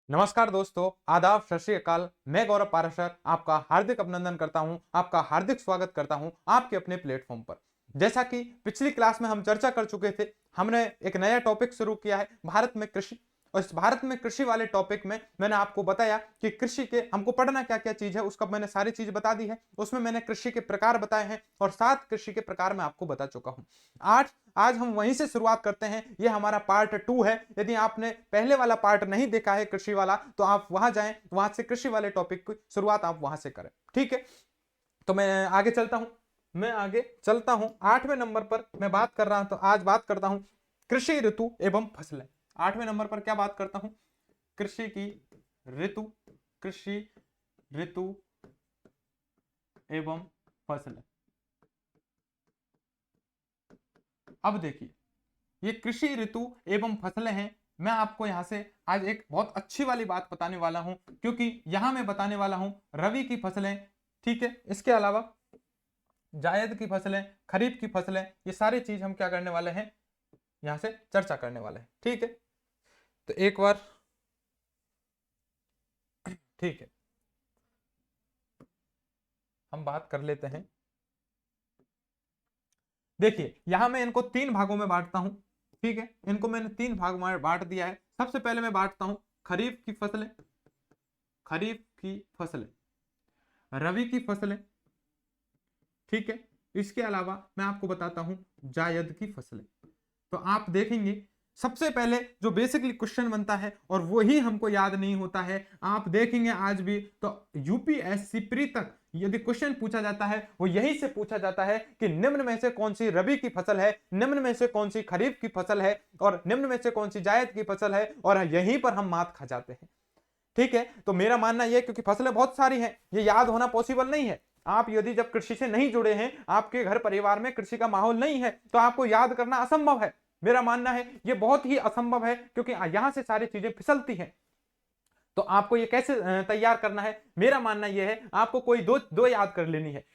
नमस्कार दोस्तों, आदाब, सत श्री अकाल। मैं गौरव पाराशर आपका हार्दिक अभिनंदन करता हूं, आपका हार्दिक स्वागत करता हूं आपके अपने प्लेटफॉर्म पर। जैसा कि पिछली क्लास में हम चर्चा कर चुके थे, हमने एक नया टॉपिक शुरू किया है, भारत में कृषि। और इस भारत में कृषि वाले टॉपिक में मैंने आपको बताया कि कृषि के हमको पढ़ना क्या क्या चीज है, उसका मैंने सारी चीज बता दी है। उसमें मैंने कृषि के प्रकार बताए हैं और 7 कृषि के प्रकार मैं आपको बता चुका हूं। आज हम वहीं से शुरुआत करते हैं। ये हमारा पार्ट 2 है। यदि आपने पहले वाला पार्ट नहीं देखा है कृषि वाला, तो आप वहां जाएं, वहां से कृषि वाले टॉपिक की शुरुआत आप वहां से करें। ठीक है, तो मैं आगे चलता हूं। 8वें नंबर पर मैं बात कर रहा हूं, तो आज बात करता हूं कृषि ऋतु एवं फसलें। 8वें नंबर पर क्या बात करता हूं? कृषि की ऋतु, कृषि ऋतु एवं फसलें। अब देखिए, ये कृषि ऋतु एवं फसलें हैं। मैं आपको यहां से आज एक बहुत अच्छी वाली बात बताने वाला हूं, क्योंकि यहां मैं बताने वाला हूं रबी की फसलें। ठीक है, इसके अलावा जायद की फसलें, खरीफ की फसलें, ये सारी चीज हम क्या करने वाले हैं, यहां से चर्चा करने वाले हैं। ठीक है, तो एक बार, ठीक है, हम बात कर लेते हैं। देखिए, यहां मैं इनको 3 भागों में बांटता हूं। ठीक है, इनको मैंने 3 भाग में बांट दिया है। सबसे पहले मैं बांटता हूं खरीफ की फसलें, खरीफ की फसलें, रबी की फसलें। ठीक है, इसके अलावा मैं आपको बताता हूं जायद की फसलें। तो आप देखेंगे, सबसे पहले जो बेसिकली क्वेश्चन बनता है और वही हमको याद नहीं होता है, आप देखेंगे आज भी तो यूपीएससी प्री तक यदि क्वेश्चन पूछा जाता है, वो यही से पूछा जाता है कि निम्न में से कौन सी रबी की फसल है, निम्न में से कौन सी खरीफ की फसल है और निम्न में से कौन सी जायद की फसल है, और यहीं पर हम मात खा जाते हैं। ठीक है, तो मेरा मानना यह, क्योंकि फसलें बहुत सारी हैं, ये याद होना पॉसिबल नहीं है। आप यदि जब कृषि से नहीं जुड़े हैं, आपके घर परिवार में कृषि का माहौल नहीं है, तो आपको याद करना असंभव है। मेरा मानना है ये बहुत ही असंभव है, क्योंकि यहां से सारी चीजें फिसलती हैं। तो आपको ये कैसे तैयार करना है? मेरा मानना यह है, आपको कोई दो दो याद कर लेनी है।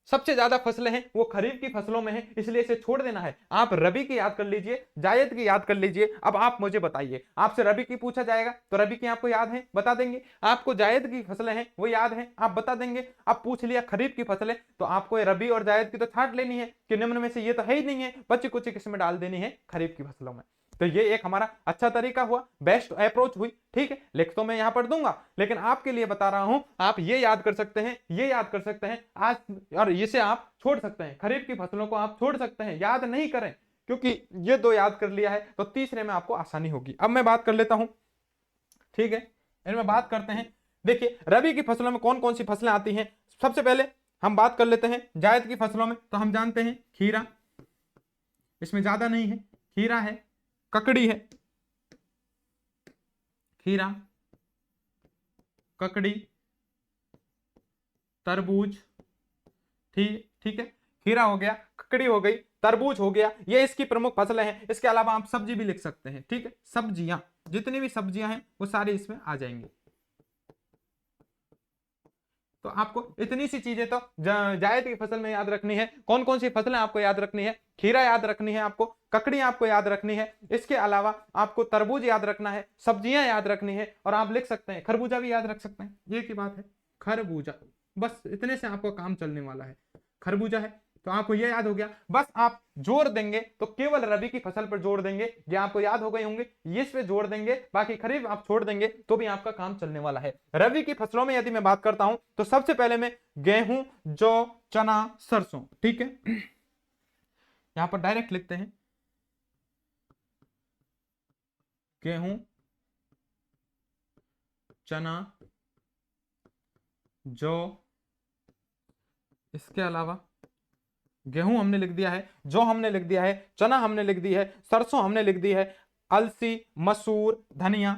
सबसे ज्यादा फसलें हैं वो खरीफ की फसलों में है, इसलिए इसे छोड़ देना है। आप रबी की याद कर लीजिए, जायद की याद कर लीजिए। अब आप मुझे बताइए, आपसे रबी की पूछा जाएगा तो रबी की आपको याद है, बता देंगे। आपको जायद की फसलें हैं वो याद है, आप बता देंगे। अब पूछ लिया खरीफ की फसलें, तो आपको रबी और जायद की तो छांट लेनी है कि निम्न में से ये तो है ही नहीं है, बच्ची कुछ किस्में डाल देनी है खरीफ की फसलों में। तो ये एक हमारा अच्छा तरीका हुआ, बेस्ट अप्रोच हुई। ठीक है, लिख तो मैं यहां पर दूंगा, लेकिन आपके लिए बता रहा हूं, आप ये याद कर सकते हैं, ये याद कर सकते हैं आज, और इसे आप छोड़ सकते हैं। खरीफ की फसलों को आप छोड़ सकते हैं, याद नहीं करें, क्योंकि ये 2 याद कर लिया है तो तीसरे में आपको आसानी होगी। अब मैं बात कर लेता हूं। ठीक है, इनमें बात करते हैं। देखिए, रबी की फसलों में कौन कौन सी फसलें आती हैं। सबसे पहले हम बात कर लेते हैं जायद की फसलों में, तो हम जानते हैं खीरा, इसमें ज्यादा नहीं है, खीरा है, ककड़ी है, खीरा, ककड़ी, तरबूज। ठीक ठीक है, खीरा हो गया, ककड़ी हो गई, तरबूज हो गया, ये इसकी प्रमुख फसलें हैं। इसके अलावा आप सब्जी भी लिख सकते हैं। ठीक है, सब्जियां, जितनी भी सब्जियां हैं वो सारी इसमें आ जाएंगी। तो आपको इतनी सी चीजें तो जायद की फसल में याद रखनी है। कौन कौन सी फसलें आपको याद रखनी है? खीरा याद रखनी है आपको, ककड़ी आपको याद रखनी है, इसके अलावा आपको तरबूज याद रखना है, सब्जियां याद रखनी है, और आप लिख सकते हैं खरबूजा भी याद रख सकते हैं। ये की बात है, खरबूजा। बस इतने से आपको काम चलने वाला है। खरबूजा है तो आपको यह याद हो गया। बस आप जोड़ देंगे तो केवल रबी की फसल पर जोड़ देंगे, ये आपको याद हो गए होंगे, ये इस पे जोड़ देंगे, बाकी खरीफ आप छोड़ देंगे तो भी आपका काम चलने वाला है। रबी की फसलों में यदि मैं बात करता हूं, तो सबसे पहले में गेहूं, जौ, चना, सरसों। ठीक है, यहां पर डायरेक्ट लिखते हैं गेहूं, चना, जौ, इसके अलावा गेहूं हमने लिख दिया है, जौ हमने लिख दिया है, चना हमने लिख दी है, सरसों हमने लिख दी है, अलसी, मसूर, धनिया।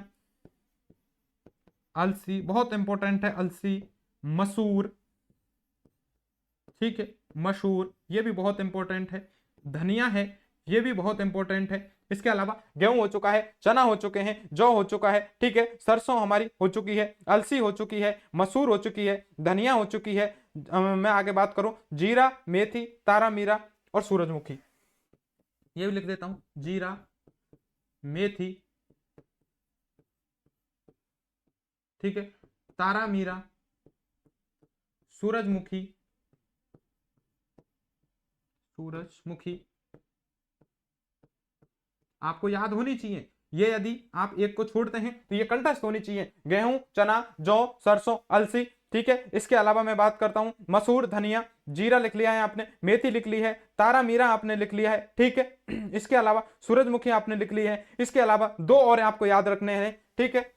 अलसी बहुत इंपॉर्टेंट है, अलसी, मसूर। ठीक है, मसूर ये भी बहुत इंपॉर्टेंट है, धनिया है, ये भी बहुत इंपॉर्टेंट है। इसके अलावा गेहूं हो चुका है, चना हो चुके हैं, जौ हो चुका है। ठीक है, सरसों हमारी हो चुकी है, अलसी हो चुकी है, मसूर हो चुकी है, धनिया हो चुकी है। मैं आगे बात करूं, जीरा, मेथी, तारा मीरा और सूरजमुखी, ये भी लिख देता हूं, जीरा, मेथी, ठीक है, तारा मीरा, सूरजमुखी, सूरजमुखी आपको याद होनी चाहिए। ये यदि आप एक को छोड़ते हैं तो ये कंठस्थ होनी चाहिए। गेहूं, चना, जौ, सरसों, अलसी, ठीक है। इसके अलावा मैं बात करता हूं मसूर, धनिया, जीरा लिख लिया है आपने, मेथी लिख ली है, तारा मीरा आपने लिख लिया है, ठीक है। इसके अलावा सूरजमुखी आपने लिख ली है। इसके अलावा दो और आपको याद रखने हैं, ठीक है,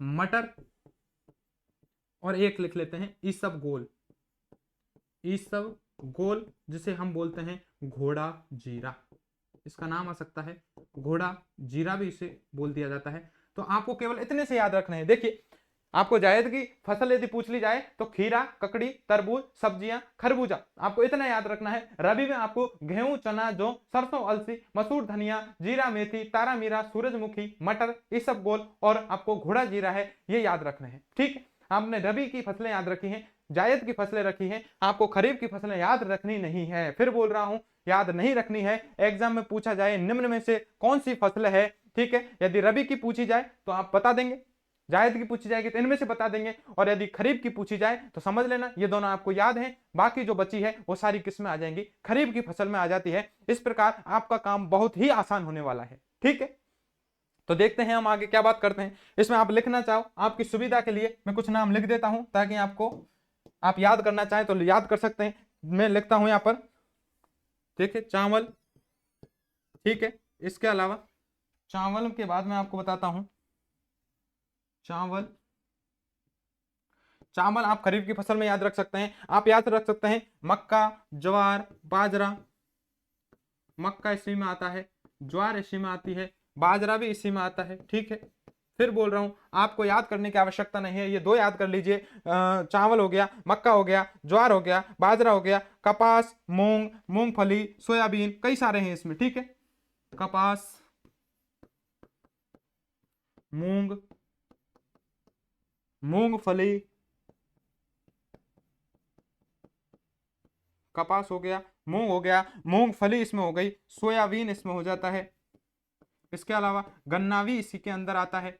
मटर, और एक लिख लेते हैं ईसबगोल, ईसबगोल जिसे हम बोलते हैं घोड़ा जीरा, इसका नाम आ सकता है घोड़ा जीरा भी इसे बोल दिया जाता है। तो आपको केवल इतने से याद रखना है। देखिए, आपको जायद की फसल यदि पूछ ली जाए तो खीरा, ककड़ी, तरबूज, सब्जियां, खरबूजा, आपको इतना याद रखना है। रबी में आपको गेहूं, चना, जौ, सरसों, अलसी, मसूर, धनिया, जीरा, मेथी, तारा मीरा, सूरजमुखी, मटर, ईसबगोल और आपको घोड़ा जीरा है, ये याद रखना है, ठीक है। आपने रबी की फसलें याद रखी हैं, जायद की फसलें रखी हैं, आपको खरीफ की फसलें याद रखनी नहीं है। फिर बोल रहा हूं, याद नहीं रखनी है। एग्जाम में पूछा जाए निम्न में से कौन सी फसल है, ठीक है, यदि रबी की पूछी जाए तो आप बता देंगे, जायद की पूछी जाएगी तो इनमें से बता देंगे, और यदि खरीफ की पूछी जाए तो समझ लेना ये दोनों आपको याद हैं। बाकी जो बची है वो सारी किस में आ जाएंगी, खरीफ की फसल में आ जाती है। इस प्रकार आपका काम बहुत ही आसान होने वाला है, ठीक है। तो देखते हैं हम आगे क्या बात करते हैं। इसमें आप लिखना चाहो, आपकी सुविधा के लिए मैं कुछ नाम लिख देता हूं ताकि आपको, आप याद करना चाहें तो याद कर सकते हैं। मैं लिखता हूं यहां पर, देखिए, चावल, ठीक है। इसके अलावा चावल के बाद मैं आपको बताता हूं, चावल, चावल आप खरीफ की फसल में याद रख सकते हैं। आप याद रख सकते हैं मक्का, ज्वार, बाजरा, मक्का इसी में आता है, ज्वार इसी में आती है, बाजरा भी इसी में आता है, ठीक है। फिर बोल रहा हूं, आपको याद करने की आवश्यकता नहीं है, ये दो याद कर लीजिए, चावल हो गया, मक्का हो गया, ज्वार हो गया, बाजरा हो गया, कपास, मूंग, मूंगफली, सोयाबीन, कई सारे हैं इसमें, ठीक है। कपास, मूंग, मूंगफली, कपास हो गया, मूंग हो गया, मूंगफली इसमें हो गई, सोयाबीन इसमें हो जाता है। इसके अलावा गन्ना भी इसी के अंदर आता है,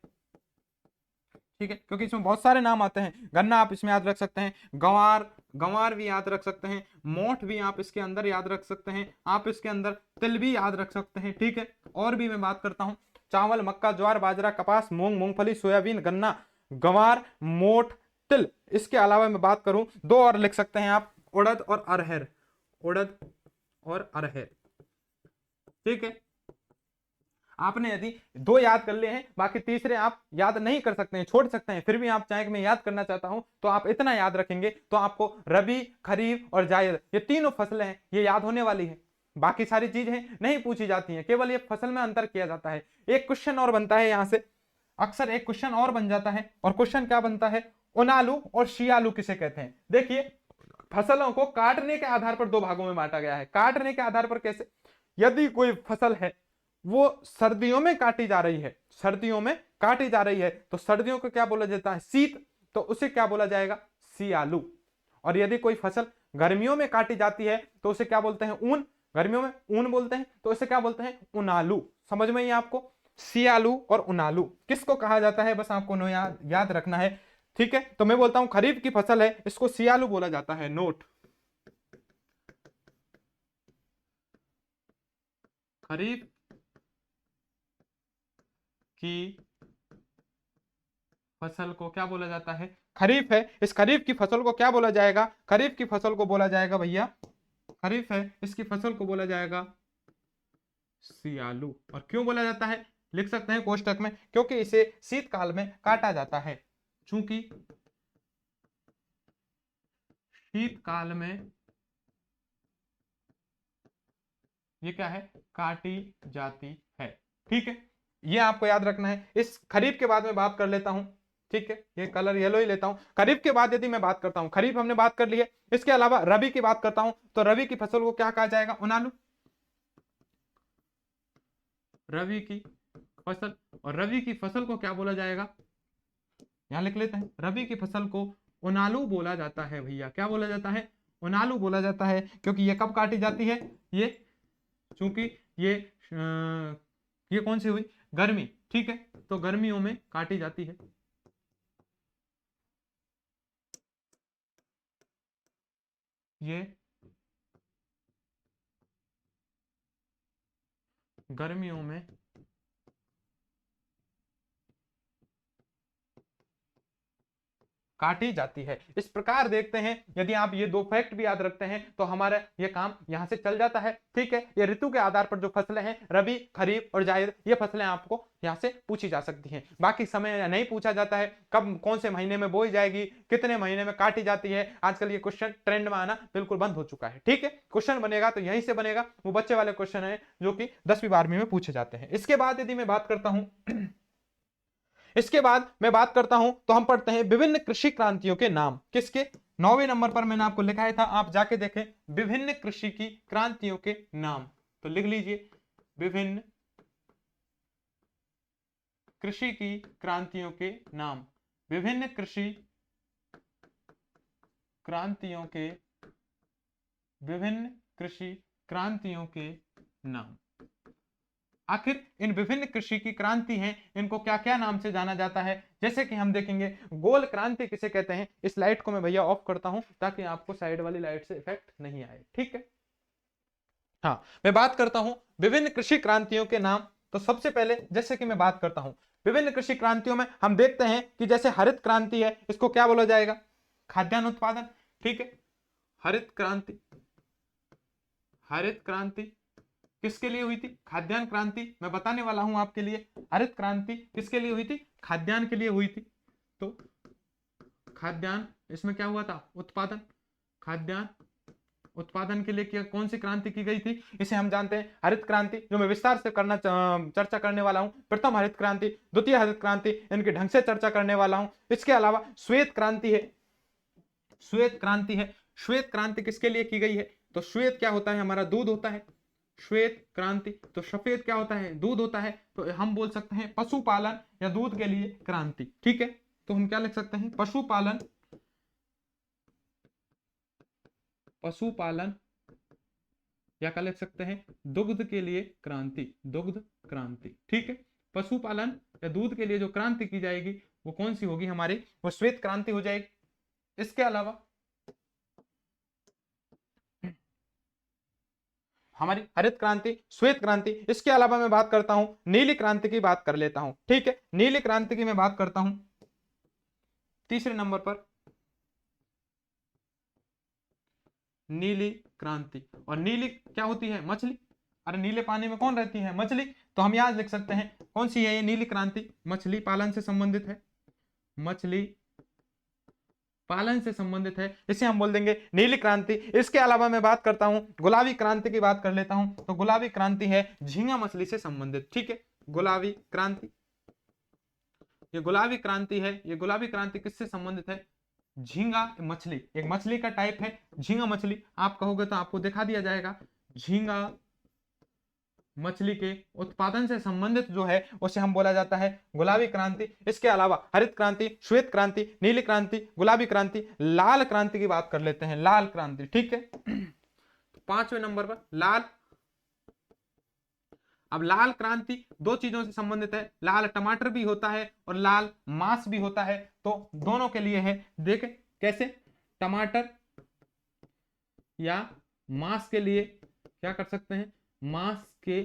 ठीक है, क्योंकि इसमें बहुत सारे नाम आते हैं। गन्ना आप इसमें याद रख सकते हैं, गंवार, गंवार भी याद रख सकते हैं, मोठ भी आप इसके अंदर याद रख सकते हैं, आप इसके अंदर तिल भी याद रख सकते हैं, ठीक है। और भी मैं बात करता हूं, चावल, मक्का, ज्वार, बाजरा, कपास, मूंग, मूंगफली, सोयाबीन, गन्ना, गंवार, मोठ, तिल। इसके अलावा मैं बात करूं, दो और लिख सकते हैं आप, उड़द और अरहर, उड़द और अरहर, ठीक है। आपने यदि दो याद कर लिए हैं, बाकी तीसरे आप याद नहीं कर सकते हैं, छोड़ सकते हैं, फिर भी आप चाहें कि मैं याद करना चाहता हूं तो आप इतना याद रखेंगे तो आपको रबी, खरीफ और जायद, ये तीनों फसलें हैं, ये याद होने वाली है। बाकी सारी चीजें नहीं पूछी जाती हैं, केवल ये फसल में अंतर किया जाता है। एक क्वेश्चन और बनता है यहां से, अक्सर एक क्वेश्चन और बन जाता है, और क्वेश्चन क्या बनता है, उनालू और शियालू किसे कहते हैं। देखिए, फसलों को काटने के आधार पर दो भागों में बांटा गया है। काटने के आधार पर कैसे, यदि कोई फसल है वो सर्दियों में काटी जा रही है, सर्दियों में काटी जा रही है, तो सर्दियों को क्या बोला जाता है, शीत, तो उसे क्या बोला जाएगा, सियालू। और यदि कोई फसल गर्मियों में काटी जाती है तो उसे क्या बोलते हैं, ऊन, गर्मियों में ऊन बोलते हैं, तो उसे क्या बोलते हैं, उनालू। समझ में ही आपको, सियालू और उनालू किसको कहा जाता है, बस आपको याद रखना है, ठीक है। तो मैं बोलता हूं खरीफ की फसल है, इसको सियालू बोला जाता है, नोट। खरीफ की फसल को क्या बोला जाता है, खरीफ है, इस खरीफ की फसल को क्या बोला जाएगा, खरीफ की फसल को बोला जाएगा भैया, खरीफ है, इसकी फसल को बोला जाएगा सियालू। और क्यों बोला जाता है, लिख सकते हैं कोष्टक में, क्योंकि इसे शीतकाल में काटा जाता है, चूंकि शीतकाल में ये क्या है, काटी जाती है, ठीक है। ये आपको याद रखना है। इस खरीफ के बाद में बात कर लेता हूं, ठीक है, ये कलर येलो ही लेता हूं। खरीफ के बाद यदि मैं बात करता हूं, खरीफ हमने बात कर ली है, इसके अलावा रबी की बात करता हूं, तो रबी की फसल को क्या कहा जाएगा, उनालू, रबी की फसल। और रबी की फसल को क्या बोला जाएगा, यहां लिख लेते हैं, रबी की फसल को उनालू बोला जाता है भैया, क्या बोला जाता है, उनालू बोला जाता है। क्योंकि ये कब काटी जाती है, ये चूंकि ये कौन सी हुई, गर्मी, ठीक है, तो गर्मियों में काटी जाती है, ये गर्मियों में काटी जाती है। इस प्रकार देखते हैं, यदि आप ये दो फैक्ट भी याद रखते हैं तो हमारा ये काम यहां से चल जाता है। ठीक है, ये ऋतु के आधार पर जो फसलें हैं, रबी, खरीफ और जायद, ये फसलें आपको यहां से पूछी जा सकती हैं। बाकी समय नहीं पूछा जाता है, कब कौन से महीने में बोई जाएगी, कितने महीने में काटी जाती है। आजकल ये क्वेश्चन ट्रेंड में आना बिल्कुल बंद हो चुका है। ठीक है, क्वेश्चन बनेगा तो यहीं से बनेगा, वो बच्चे वाले क्वेश्चन है जो कि 10वीं 12वीं में पूछे जाते हैं। इसके बाद यदि मैं बात करता हूं इसके बाद मैं बात करता हूं तो हम पढ़ते हैं विभिन्न कृषि क्रांतियों के नाम। किसके? 9वें नंबर पर मैंने आपको लिखा था, आप जाके देखें, विभिन्न कृषि की क्रांतियों के नाम। तो लिख लीजिए, विभिन्न कृषि की क्रांतियों के नाम। विभिन्न कृषि क्रांतियों के विभिन्न कृषि क्रांतियों के नाम। आखिर इन विभिन्न कृषि की क्रांति हैं, इनको क्या क्या नाम से जाना जाता है? जैसे कि हम देखेंगे, गोल क्रांति किसे कहते हैं। इस लाइट को मैं भैया ऑफ करता हूं ताकि आपको साइड वाली लाइट से इफेक्ट नहीं आए। ठीक है, हाँ, मैं बात करता हूं विभिन्न कृषि क्रांतियों के नाम। तो सबसे पहले जैसे कि मैं बात करता हूं विभिन्न कृषि क्रांतियों में, हम देखते हैं कि जैसे हरित क्रांति है, इसको क्या बोला जाएगा? खाद्यान्न उत्पादन। ठीक है, हरित क्रांति। हरित क्रांति किसके लिए हुई थी? खाद्यान्न क्रांति। मैं बताने वाला हूं आपके लिए, हरित क्रांति किसके लिए हुई थी? खाद्यान्न के लिए हुई थी। तो खाद्यान्न, इसमें क्या हुआ था? उत्पादन। खाद्यान्न उत्पादन के लिए क्या, कौन सी क्रांति की गई थी? इसे हम जानते हैं हरित क्रांति, जो मैं विस्तार से चर्चा करने वाला हूं। प्रथम हरित क्रांति, द्वितीय हरित क्रांति, इनके ढंग से चर्चा करने वाला हूं। इसके अलावा श्वेत क्रांति है। श्वेत क्रांति है। श्वेत क्रांति किसके लिए की गई है? तो श्वेत क्या होता है? हमारा दूध होता है। श्वेत क्रांति, तो सफेद क्या होता है? दूध होता है। तो हम बोल सकते हैं पशुपालन या दूध के लिए क्रांति। ठीक है, तो हम क्या लिख सकते हैं? पशुपालन, पशुपालन, या क्या लिख सकते हैं? दुग्ध के लिए क्रांति, दुग्ध क्रांति। ठीक है, पशुपालन या दूध के लिए जो क्रांति की जाएगी वो कौन सी होगी हमारी? वो श्वेत क्रांति हो जाएगी। इसके अलावा हमारी हरित क्रांति, श्वेत क्रांति। इसके अलावा मैं बात करता हूं नीली क्रांति की, बात कर लेता हूं। ठीक है, नीली क्रांति की मैं बात करता हूं तीसरे नंबर पर, नीली क्रांति। और नीली क्या होती है? मछली। अरे नीले पानी में कौन रहती है? मछली। तो हम याद लिख सकते हैं कौन सी है ये नीली क्रांति? मछली पालन से संबंधित है। मछली पालन से संबंधित है, इसे हम बोल देंगे नीली क्रांति। इसके अलावा मैं बात करता हूं गुलाबी क्रांति की, बात कर लेता हूं। तो गुलाबी क्रांति है झींगा मछली से संबंधित। ठीक है, गुलाबी क्रांति, ये गुलाबी क्रांति है। ये गुलाबी क्रांति किससे संबंधित है? झींगा मछली, एक मछली का टाइप है झींगा मछली। आप कहोगे तो आपको दिखा दिया जाएगा। झींगा मछली के उत्पादन से संबंधित जो है उसे हम बोला जाता है गुलाबी क्रांति। इसके अलावा हरित क्रांति, श्वेत क्रांति, नीली क्रांति, गुलाबी क्रांति, लाल क्रांति की बात कर लेते हैं। लाल क्रांति। ठीक है, तो 5वें नंबर पर लाल। अब लाल क्रांति दो चीजों से संबंधित है, लाल टमाटर भी होता है और लाल मांस भी होता है। तो दोनों के लिए है। देखें कैसे, टमाटर या मांस के लिए क्या कर सकते हैं? मांस के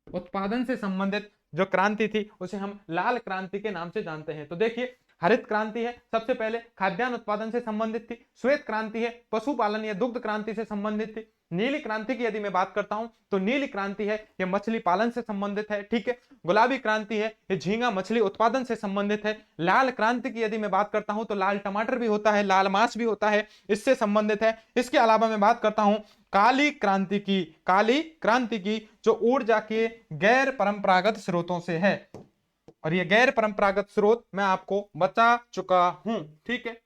उत्पादन से संबंधित जो क्रांति थी उसे हम लाल क्रांति के नाम से जानते हैं। तो देखिए, हरित क्रांति है सबसे पहले खाद्यान्न उत्पादन से संबंधित थी। श्वेत क्रांति है पशुपालन या दुग्ध क्रांति से संबंधित थी। नीली क्रांति की यदि मैं बात करता हूं तो नीली क्रांति है ये मछली पालन से संबंधित है। ठीक है, गुलाबी क्रांति है ये झींगा मछली उत्पादन से संबंधित है। लाल क्रांति की यदि मैं बात करता हूं तो लाल टमाटर भी होता है, लाल मांस भी होता है, इससे संबंधित है। इसके अलावा मैं बात करता हूं काली क्रांति की। काली क्रांति की जो ऊर्जा के गैर परंपरागत स्रोतों से है, और ये गैर परंपरागत स्रोत मैं आपको बता चुका हूं। ठीक है,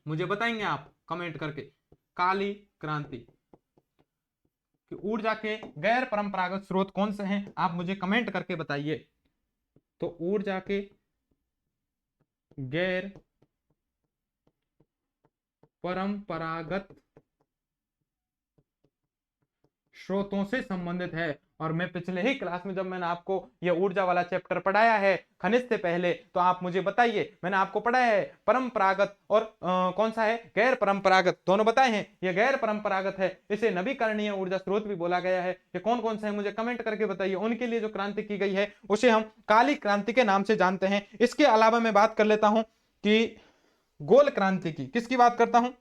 मुझे बताएंगे आप कमेंट करके काली क्रांति कि ऊर्जा के गैर परंपरागत स्रोत कौन से हैं, आप मुझे कमेंट करके बताइए। तो ऊर्जा के गैर परंपरागत स्रोतों से संबंधित है। और मैं पिछले ही क्लास में जब मैंने आपको ये ऊर्जा वाला चैप्टर पढ़ाया है खनिज से पहले, तो आप मुझे बताइए, मैंने आपको पढ़ाया है परंपरागत और कौन सा है, गैर परंपरागत, दोनों बताए हैं। ये गैर परंपरागत है, इसे नवीकरणीय ऊर्जा स्रोत भी बोला गया है। ये कौन कौन से है मुझे कमेंट करके बताइए। उनके लिए जो क्रांति की गई है उसे हम काली क्रांति के नाम से जानते हैं। इसके अलावा मैं बात कर लेता हूं कि गोल क्रांति की, किसकी बात करता हूं,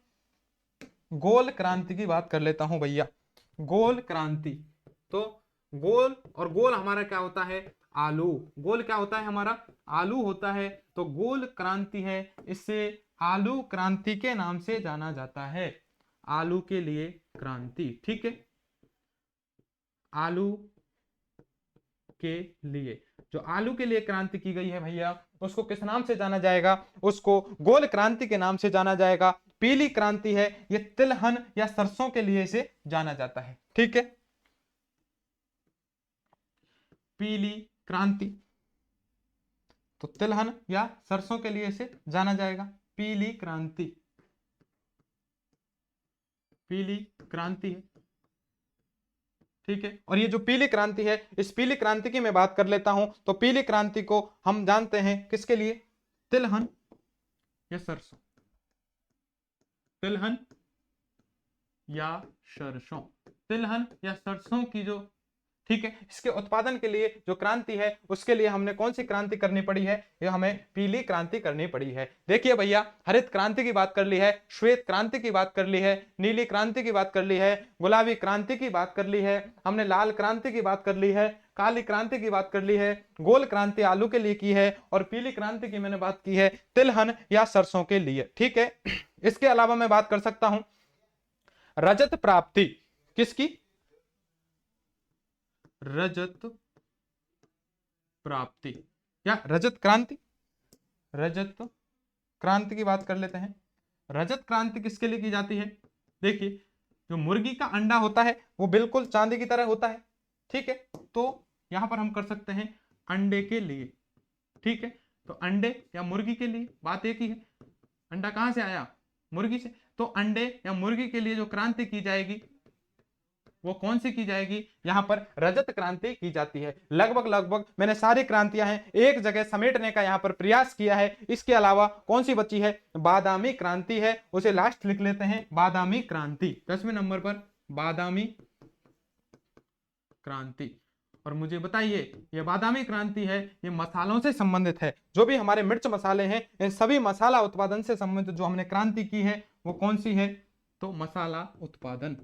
गोल क्रांति की बात कर लेता हूं भैया। गोल क्रांति, तो गोल, और गोल हमारा क्या होता है, आलू। गोल क्या होता है हमारा, आलू होता है। तो गोल क्रांति है, इससे आलू क्रांति के नाम से जाना जाता है, आलू के लिए क्रांति। ठीक है, आलू के लिए, जो आलू के लिए क्रांति की गई है भैया, उसको किस नाम से जाना जाएगा, उसको गोल क्रांति के नाम से जाना जाएगा। पीली क्रांति है, ये तिलहन या सरसों के लिए इसे जाना जाता है। ठीक है, पीली क्रांति, तो तिलहन या सरसों के लिए इसे जाना जाएगा, पीली क्रांति, पीली क्रांति है। ठीक है, और ये जो पीली क्रांति है, इस पीली क्रांति की मैं बात कर लेता हूं, तो पीली क्रांति को हम जानते हैं किसके लिए, तिलहन या सरसों, तिलहन या सरसों, तिलहन या सरसों की जो, ठीक है, इसके उत्पादन के लिए जो क्रांति है, उसके लिए हमने कौन सी क्रांति करनी पड़ी है, ये हमें पीली क्रांति करनी पड़ी है। देखिए भैया, हरित क्रांति की बात कर ली है, श्वेत क्रांति की बात कर ली है, नीली क्रांति की बात कर ली है, गुलाबी क्रांति की बात कर ली है, हमने लाल क्रांति की बात कर ली है, काली क्रांति की बात कर ली है, गोल क्रांति आलू के लिए की है, और पीली क्रांति की मैंने बात की है तिलहन या सरसों के लिए। ठीक है, इसके अलावा मैं बात कर सकता हूं रजत प्राप्ति, किसकी, रजत प्राप्ति या रजत क्रांति, रजत क्रांति की बात कर लेते हैं। रजत क्रांति किसके लिए की जाती है, देखिए, जो मुर्गी का अंडा होता है वो बिल्कुल चांदी की तरह होता है। ठीक है, तो यहां पर हम कर सकते हैं अंडे के लिए। ठीक है, तो अंडे या मुर्गी के लिए बात एक ही है, अंडा कहां से आया, मुर्गी से, तो अंडे या मुर्गी के लिए जो क्रांति की जाएगी वो कौन सी की जाएगी, यहां पर रजत क्रांति की जाती है। लगभग मैंने सारी क्रांतियां हैं एक जगह समेटने का यहां पर प्रयास किया है। इसके अलावा कौन सी बची है, बादामी क्रांति है, उसे लास्ट लिख लेते हैं, बादामी क्रांति, 10वें नंबर पर बादामी क्रांति। और मुझे बताइए, ये बादामी क्रांति है, ये मसालों से संबंधित है, जो भी हमारे मिर्च मसाले हैं, इन सभी मसाला उत्पादन से संबंधित जो हमने क्रांति की है वो कौन सी है, तो मसाला उत्पादन,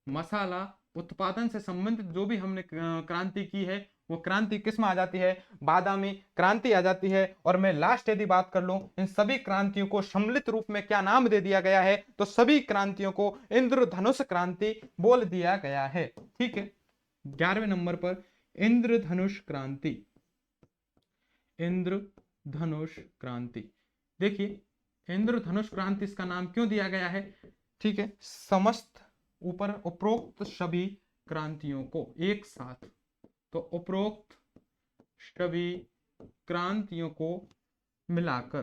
मसाला उत्पादन से संबंधित जो भी हमने क्रांति की है वो क्रांति किस में आ जाती है, बादामी क्रांति आ जाती है। और मैं लास्ट यदि बात कर लूं, इन सभी क्रांतियों को सम्मिलित रूप में क्या नाम दे दिया गया है, तो सभी क्रांतियों को इंद्रधनुष क्रांति बोल दिया गया है। ठीक है, 11वें नंबर पर इंद्रधनुष क्रांति, इंद्रधनुष क्रांति। देखिए, इंद्रधनुष क्रांति इसका नाम क्यों दिया गया है, ठीक है, समस्त ऊपर उपरोक्त सभी क्रांतियों को एक साथ, तो उपरोक्त सभी क्रांतियों को मिलाकर,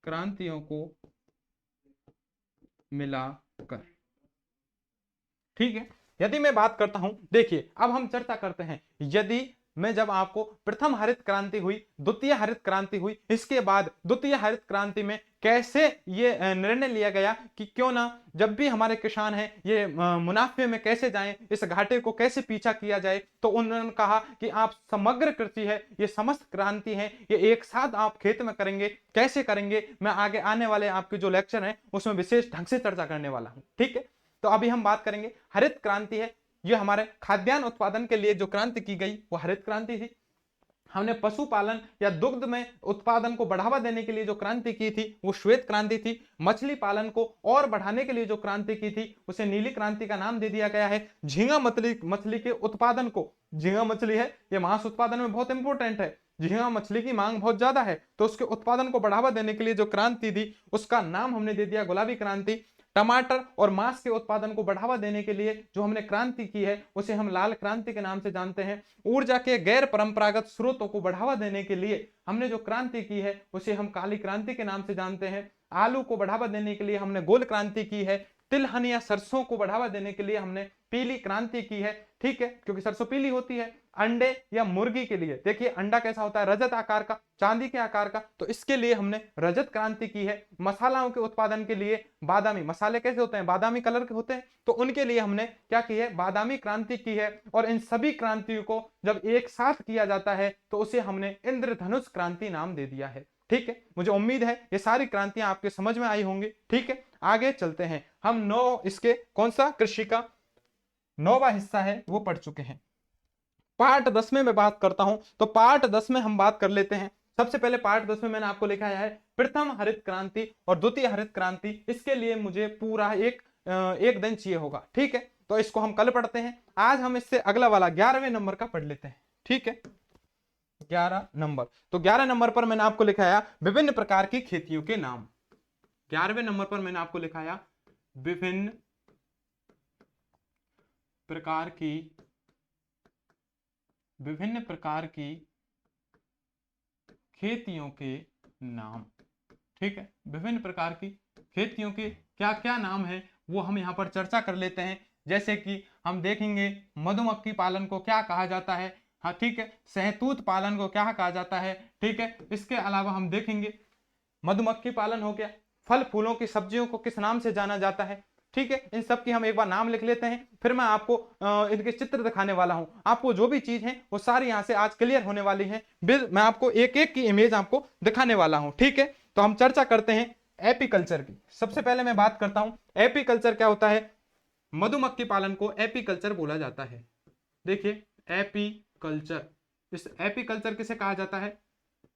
क्रांतियों को मिलाकर। ठीक है, यदि मैं बात करता हूं, देखिए अब हम चर्चा करते हैं, यदि मैं जब आपको प्रथम हरित क्रांति हुई, द्वितीय हरित क्रांति हुई, इसके बाद द्वितीय हरित क्रांति में कैसे ये निर्णय लिया गया कि क्यों ना जब भी हमारे किसान हैं ये मुनाफे में कैसे जाएं, इस घाटे को कैसे पीछा किया जाए, तो उन्होंने कहा कि आप समग्र कृषि है, ये समस्त क्रांति है, ये एक साथ आप खेत में करेंगे, कैसे करेंगे मैं आगे आने वाले आपके जो लेक्चर हैं उसमें विशेष ढंग से चर्चा करने वाला हूं। ठीक है, तो अभी हम बात करेंगे हरित क्रांति है, ये हमारे खाद्यान्न उत्पादन के लिए जो क्रांति की गई वो हरित क्रांति थी। हमने पशुपालन या दुग्ध में उत्पादन को बढ़ावा देने के लिए जो क्रांति की थी वो श्वेत क्रांति थी। मछली पालन को और बढ़ाने के लिए जो क्रांति की थी उसे नीली क्रांति का नाम दे दिया गया है। झींगा मछली के उत्पादन को, झींगा मछली है ये मांस उत्पादन में बहुत इंपॉर्टेंट है, झींगा मछली की मांग बहुत ज्यादा है, तो उसके उत्पादन को बढ़ावा देने के लिए जो क्रांति थी उसका नाम हमने दे दिया गुलाबी क्रांति। टमाटर और मांस के उत्पादन को बढ़ावा देने के लिए जो हमने क्रांति की है उसे हम लाल क्रांति के नाम से जानते हैं। ऊर्जा के गैर परंपरागत स्रोतों को बढ़ावा देने के लिए हमने जो क्रांति की है उसे हम काली क्रांति के नाम से जानते हैं। आलू को बढ़ावा देने के लिए हमने गोल क्रांति की है। तिलहन या सरसों को बढ़ावा देने के लिए हमने पीली क्रांति की है, ठीक है, क्योंकि सरसों पीली होती है। अंडे या मुर्गी के लिए, देखिए अंडा कैसा होता है, रजत आकार का, चांदी के आकार का, तो इसके लिए हमने रजत क्रांति की है। मसालाओं के उत्पादन के लिए बादामी, मसाले कैसे होते हैं, बादामी कलर के होते हैं, तो उनके लिए हमने क्या की है, बादामी क्रांति की है। और इन सभी क्रांतियों को जब एक साथ किया जाता है तो उसे हमने इंद्रधनुष क्रांति नाम दे दिया है, ठीक है। मुझे उम्मीद है ये सारी क्रांतियां आपके समझ में आई होंगी, ठीक है। आगे चलते हैं, हम इसके कौन सा कृषि का 9वां हिस्सा है वो पढ़ चुके हैं। पार्ट 10 में मैं बात करता हूं, तो पार्ट 10 में हम बात कर लेते हैं। सबसे पहले पार्ट 10 में मैंने आपको लिखा है प्रथम हरित क्रांति और द्वितीय हरित क्रांति। इसके लिए मुझे पूरा एक दिन चाहिए होगा, ठीक है, तो इसको हम कल पढ़ते हैं। आज हम इससे अगला वाला 11वें नंबर का पढ़ लेते हैं, ठीक है। 11 नंबर, तो 11 नंबर पर मैंने आपको लिखाया विभिन्न प्रकार की खेतियों के नाम। 11वें नंबर पर मैंने आपको लिखाया विभिन्न प्रकार की खेतियों के नाम, ठीक है। विभिन्न प्रकार की खेतियों के क्या क्या नाम है वो हम यहां पर चर्चा कर लेते हैं। जैसे कि हम देखेंगे मधुमक्खी पालन को क्या कहा जाता है, हाँ ठीक है, सहतूत पालन को क्या कहा जाता है, ठीक है। इसके अलावा हम देखेंगे मधुमक्खी पालन हो गया, फल फूलों की सब्जियों को किस नाम से जाना जाता है, ठीक है। इन सब की हम एक बार नाम लिख लेते हैं, फिर मैं आपको इनके चित्र दिखाने वाला हूं। आपको जो भी चीज है वो सारी यहां से आज क्लियर होने वाली है। मैं आपको एक एक की इमेज आपको दिखाने वाला हूं, ठीक है। तो हम चर्चा करते हैं एपीकल्चर की। सबसे पहले मैं बात करता हूं एपीकल्चर क्या होता है। मधुमक्खी पालन को एपीकल्चर बोला जाता है। देखिए एपीकल्चर, इस एपीकल्चर किसे कहा जाता है,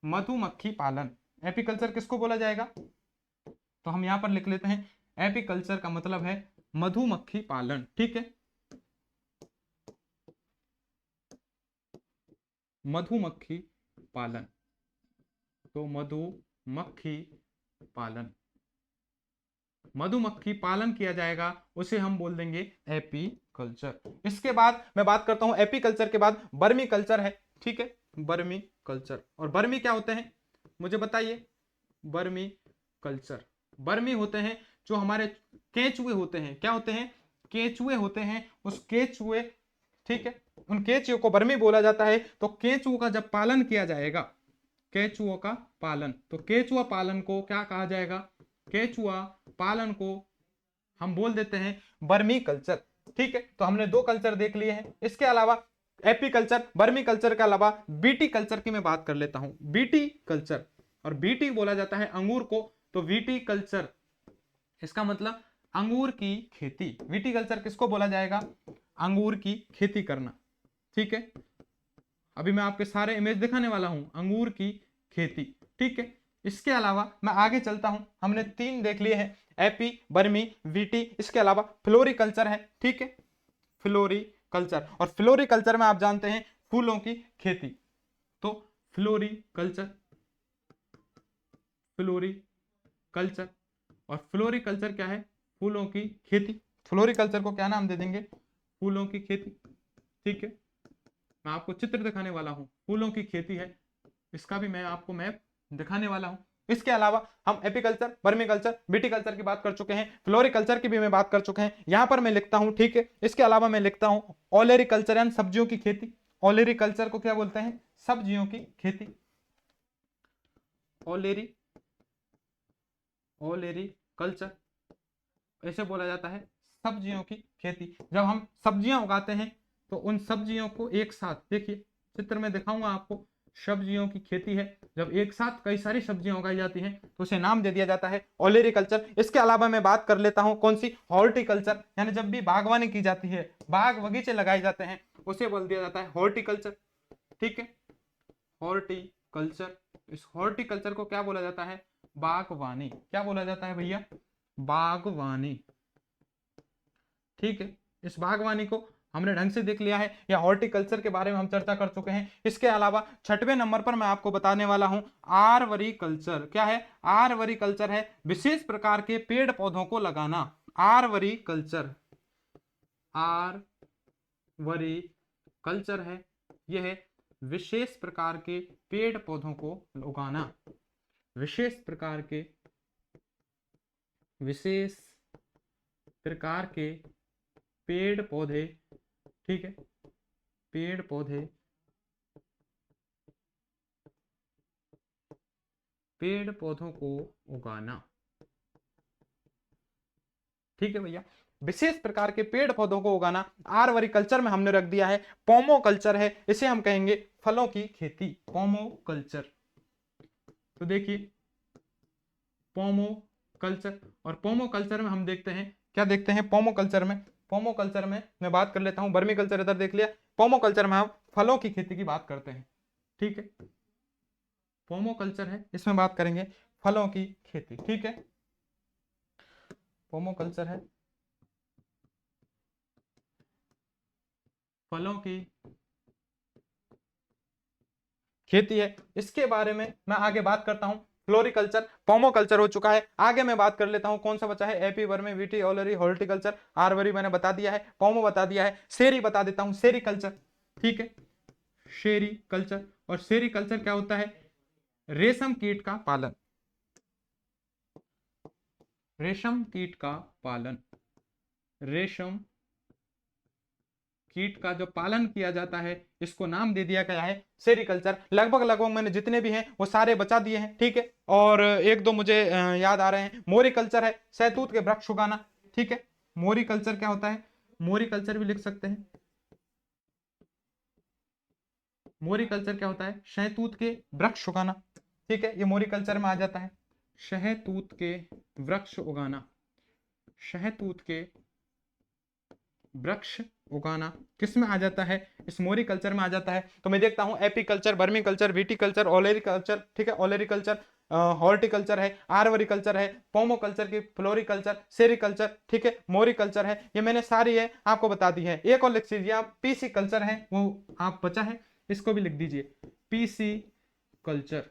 मधुमक्खी पालन। एपीकल्चर किसको बोला जाएगा, तो हम यहां पर लिख लेते हैं एपीकल्चर का मतलब है मधुमक्खी पालन, ठीक है। मधुमक्खी पालन, तो मधुमक्खी पालन किया जाएगा, उसे हम बोल देंगे एपीकल्चर। इसके बाद मैं बात करता हूं एपीकल्चर के बाद बर्मी कल्चर है, ठीक है। बर्मी कल्चर, और बर्मी क्या होते हैं मुझे बताइए। बर्मी कल्चर, बर्मी होते हैं जो हमारे केंचुए होते हैं, क्या होते हैं, केंचुए होते हैं। उस केंचुए, ठीक है, उन केंचुओं को बर्मी बोला जाता है। तो केंचुओं का जब पालन किया जाएगा, केंचुओं का पालन, तो केंचुआ पालन को क्या कहा जाएगा, केंचुआ पालन को हम बोल देते हैं बर्मी कल्चर, ठीक है। तो हमने 2 कल्चर देख लिए हैं। इसके अलावा एपीकल्चर, बर्मी कल्चर के अलावा बीटी कल्चर की मैं बात कर लेता हूं। बीटी कल्चर, और बीटी बोला जाता है अंगूर को, तो वीटी कल्चर, इसका मतलब अंगूर की खेती। वीटी कल्चर किसको बोला जाएगा, अंगूर की खेती करना, ठीक है। अभी मैं आपके सारे इमेज दिखाने वाला हूं, अंगूर की खेती, ठीक है। इसके अलावा मैं आगे चलता हूं, हमने 3 देख लिए हैं, एपी, बर्मी, वीटी। इसके अलावा फ्लोरिकल्चर है, ठीक है, फ्लोरिकल्चर। और फ्लोरिकल्चर में आप जानते हैं फूलों की खेती, तो फ्लोरिकल्चर, फ्लोरिकल्चर। और फ्लोरिकल्चर क्या है, फूलों की खेती। फ्लोरिकल्चर को क्या नाम दे देंगे, फूलों की खेती, ठीक है। मैं आपको चित्र दिखाने वाला हूं, फूलों की खेती है, इसका भी मैं आपको मैप दिखाने वाला हूं। इसके अलावा हम एपीकल्चर, बर्मीकल्चर, विटीकल्चर की बात कर चुके हैं, फ्लोरिकल्चर की भी मैं बात कर चुके हैं, यहां पर मैं लिखता हूं, ठीक है। इसके अलावा मैं लिखता हूं ओलेरिकल्चर यानी सब्जियों की खेती। ओलेरिकल्चर को क्या बोलते हैं, सब्जियों की खेती। ओलेरिकल्चर ऐसे बोला जाता है सब्जियों की खेती। जब हम सब्जियां उगाते हैं तो उन सब्जियों को एक साथ, देखिए चित्र में दिखाऊंगा आपको, सब्जियों की खेती है, जब एक साथ कई सारी सब्जियां उगाई जाती हैं तो उसे नाम दे दिया जाता है ओलेरिकल्चर। इसके अलावा मैं बात कर लेता हूं कौन सी, हॉर्टिकल्चर, यानी जब भी बागवानी की जाती है, बाग बगीचे लगाए जाते हैं, उसे बोल दिया जाता है हॉर्टिकल्चर, ठीक है, हॉर्टिकल्चर। इस हॉर्टिकल्चर को क्या बोला जाता है, बागवानी। क्या बोला जाता है भैया, बागवानी, ठीक है। इस बागवानी को हमने ढंग से देख लिया है, या हॉर्टिकल्चर के बारे में हम चर्चा कर चुके हैं। इसके अलावा 6वें नंबर पर मैं आपको बताने वाला हूं आर्वरीकल्चर। क्या है, आर्वरीकल्चर है विशेष प्रकार के पेड़ पौधों को लगाना। आर्वरीकल्चर, आर्वरीकल्चर है, यह विशेष प्रकार के पेड़ पौधों को उगाना, विशेष प्रकार के, विशेष प्रकार के पेड़ पौधे, ठीक है, पेड़ पौधे, पेड़ पौधों को उगाना, ठीक है भैया। विशेष प्रकार के पेड़ पौधों को उगाना, आर्वरिकल्चर में हमने रख दिया है। पोमो कल्चर है, इसे हम कहेंगे फलों की खेती, पोमो कल्चर। तो देखिए पोमो कल्चर, और पोमो कल्चर में हम देखते हैं, क्या देखते हैं पोमो कल्चर में, पोमो कल्चर में मैं बात कर लेता हूं, बर्मी कल्चर इधर देख लिया, पोमो कल्चर में हम फलों की खेती की बात करते हैं, ठीक है। पोमो कल्चर है, इसमें बात करेंगे फलों की खेती, ठीक है। पोमो कल्चर है, फलों की खेती है, इसके बारे में मैं आगे बात करता हूं। फ्लोरिकल्चर, पोमो कल्चर हो चुका है, आगे मैं बात कर लेता हूं कौन सा बचा है, एपी वर्मी, वीटी, ओलरी, हॉर्टिकल्चर, आर्वरी मैंने बता दिया है, पोमो बता दिया है, सेरी बता देता हूं, सेरी कल्चर, ठीक है, शेरी कल्चर। और सेरी कल्चर क्या होता है, रेशम कीट का पालन, रेशम कीट का पालन, रेशम कीट का जो पालन किया जाता है, इसको नाम दे दिया गया है सेरिकल्चर। लगभग लगभग मैंने जितने भी हैं वो सारे बचा दिए हैं, ठीक है। और एक दो मुझे याद आ रहे हैं, मोरिकल्चर है, शहतूत के वृक्ष उगाना, ठीक है। मोरिकल्चर क्या होता है, मोरिकल्चर भी लिख सकते हैं, मोरिकल्चर क्या होता है, शहतूत के वृक्ष उगाना, ठीक है, ये मोरिकल्चर में आ जाता है। शहतूत के वृक्ष उगाना, शहतूत के वृक्ष उगाना किस में आ जाता है, इस मोरी कल्चर में आ जाता है। तो मैं देखता हूं apiculture, vermi culture, viticulture, olericulture, ठीक है, ओलेरिकल्चर, हॉर्टिकल्चर है, आर्वरिकल्चर है, पोमोकल्चर की, फ्लोरिकल्चर, सेरिकल्चर, ठीक है, मोरिकल्चर है, ये मैंने सारी है आपको बता दी है। एक और लिख दीजिए आप, पीसी कल्चर है, वो आप बचा है, इसको भी लिख दीजिए, पीसी कल्चर।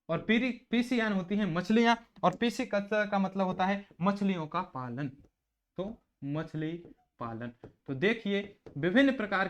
और पीसी यानी होती है मछलियां, और पीसी कल्चर का मतलब होता है मछलियों का पालन, तो मछली पालन। तो देखिए विभिन्न प्रकार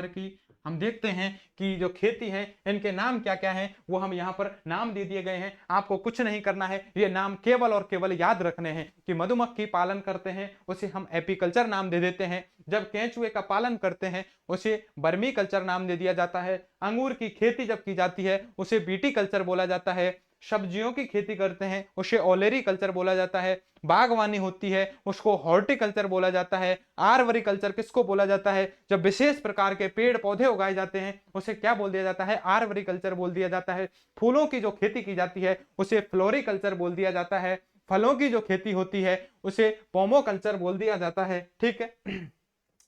की हम देखते हैं कि जो खेती है, इनके नाम क्या क्या हैं, वो हम यहाँ पर नाम दे दिए गए हैं। आपको कुछ नहीं करना है, ये नाम केवल और केवल याद रखने हैं कि मधुमक्खी पालन करते हैं उसे हम एपीकल्चर नाम दे देते हैं, जब केंचुए का पालन करते हैं उसे बर्मी कल्चर नाम दे दिया जाता है, अंगूर की खेती जब की जाती है उसे बीटी कल्चर बोला जाता है, सब्जियों की खेती करते हैं उसे ओलेरी कल्चर बोला जाता है, बागवानी होती है उसको हॉर्टिकल्चर बोला जाता है, आर्वरिकल्चर किसको बोला जाता है, जब विशेष प्रकार के पेड़ पौधे उगाए जाते हैं उसे क्या बोल दिया जाता है, आर्वरिकल्चर बोल दिया जाता है, फूलों की जो खेती की जाती है उसे फ्लोरिकल्चर बोल दिया जाता है, फलों की जो खेती होती है उसे पोमोकल्चर बोल दिया जाता है, ठीक है।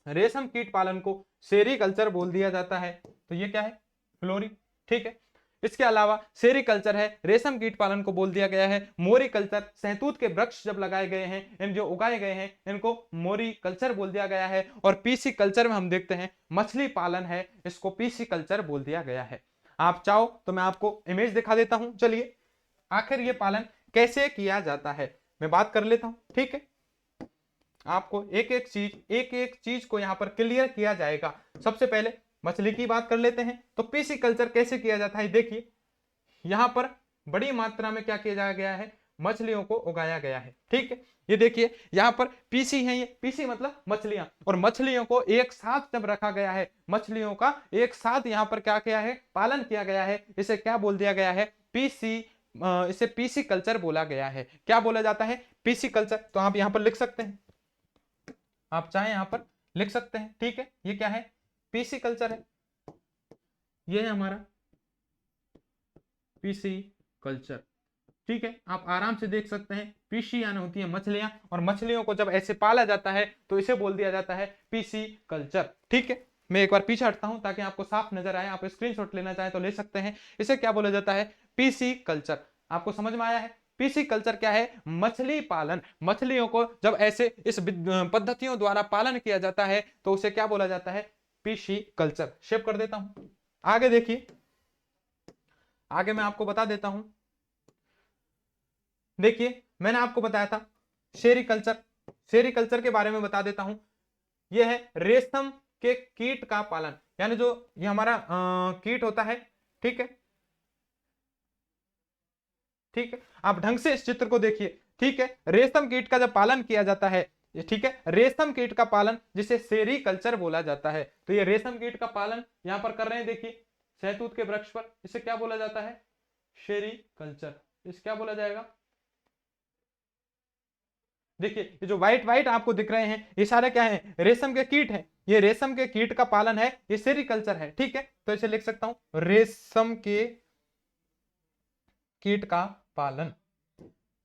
रेशम कीट पालन को सेरिकल्चर बोल दिया जाता है, तो ये क्या है, फ्लोरी, ठीक है। इसके अलावा सेरिकल्चर है, रेशम कीट पालन को बोल दिया गया है, मोरिकल्चर, शहतूत के वृक्ष जब लगाए गए हैं, इन जो उगाए गए हैं इनको मोरिकल्चर बोल दिया गया है। और पीसी कल्चर में हम देखते हैं मछली पालन है, इसको पीसी कल्चर बोल दिया गया है। आप चाहो तो मैं आपको इमेज दिखा देता हूं, चलिए आखिर ये पालन कैसे किया जाता है मैं बात कर लेता हूं, ठीक है। आपको एक एक चीज को यहां पर क्लियर किया जाएगा। सबसे पहले मछली की बात कर लेते हैं, तो पीसी कल्चर कैसे किया जाता है, देखिए यहां पर बड़ी मात्रा में क्या किया गया है, मछलियों को उगाया गया है, ठीक है। ये देखिए यहां पर पीसी है, ये पीसी मतलब मछलियां, और मछलियों को एक साथ जब रखा गया है, मछलियों का एक साथ यहां पर क्या किया है, पालन किया गया है, इसे क्या बोल दिया गया है, पीसी, इसे पीसी कल्चर बोला गया है। क्या बोला जाता है, पीसी कल्चर। तो आप यहां पर लिख सकते हैं, आप चाहे यहां पर लिख सकते हैं, ठीक है। ये क्या है, पीसी कल्चर है, ये है हमारा पीसी कल्चर, ठीक है। आप आराम से देख सकते हैं, पीसी यानी होती है मछलियां, और मछलियों को जब ऐसे पाला जाता है तो इसे बोल दिया जाता है पीसी कल्चर, ठीक है। मैं एक बार पीछे हटता हूं ताकि आपको साफ नजर आए, आप स्क्रीनशॉट लेना चाहें तो ले सकते हैं। इसे क्या बोला जाता है, पीसी कल्चर। आपको समझ में आया है, पीसी कल्चर क्या है, मछली पालन। मछलियों को जब ऐसे इस पद्धतियों द्वारा पालन किया जाता है तो उसे क्या बोला जाता है, पीसी कल्चर। शेप कर देता हूं, आगे देखिए, आगे मैं आपको बता देता हूं। देखिए मैंने आपको बताया था सेरिकल्चर, सेरिकल्चर के बारे में बता देता हूं। यह है रेशम के कीट का पालन, यानी जो ये हमारा कीट होता है, ठीक है, ठीक है। आप ढंग से इस चित्र को देखिए, ठीक है। रेशम कीट का जब पालन किया जाता है, ठीक है, रेशम कीट का पालन जिसे सेरीकल्चर बोला जाता है। तो ये रेशम कीट का पालन यहां पर कर रहे हैं, देखिए शहतूत के वृक्ष पर, इसे क्या बोला जाता है? सेरीकल्चर। इसे क्या बोला जाएगा? देखिए ये जो व्हाइट व्हाइट आपको दिख रहे हैं ये सारे क्या है? रेशम के कीट हैं। ये रेशम के कीट का पालन है, ये सेरीकल्चर है, ठीक है। तो इसे लिख सकता हूं रेशम के कीट का पालन,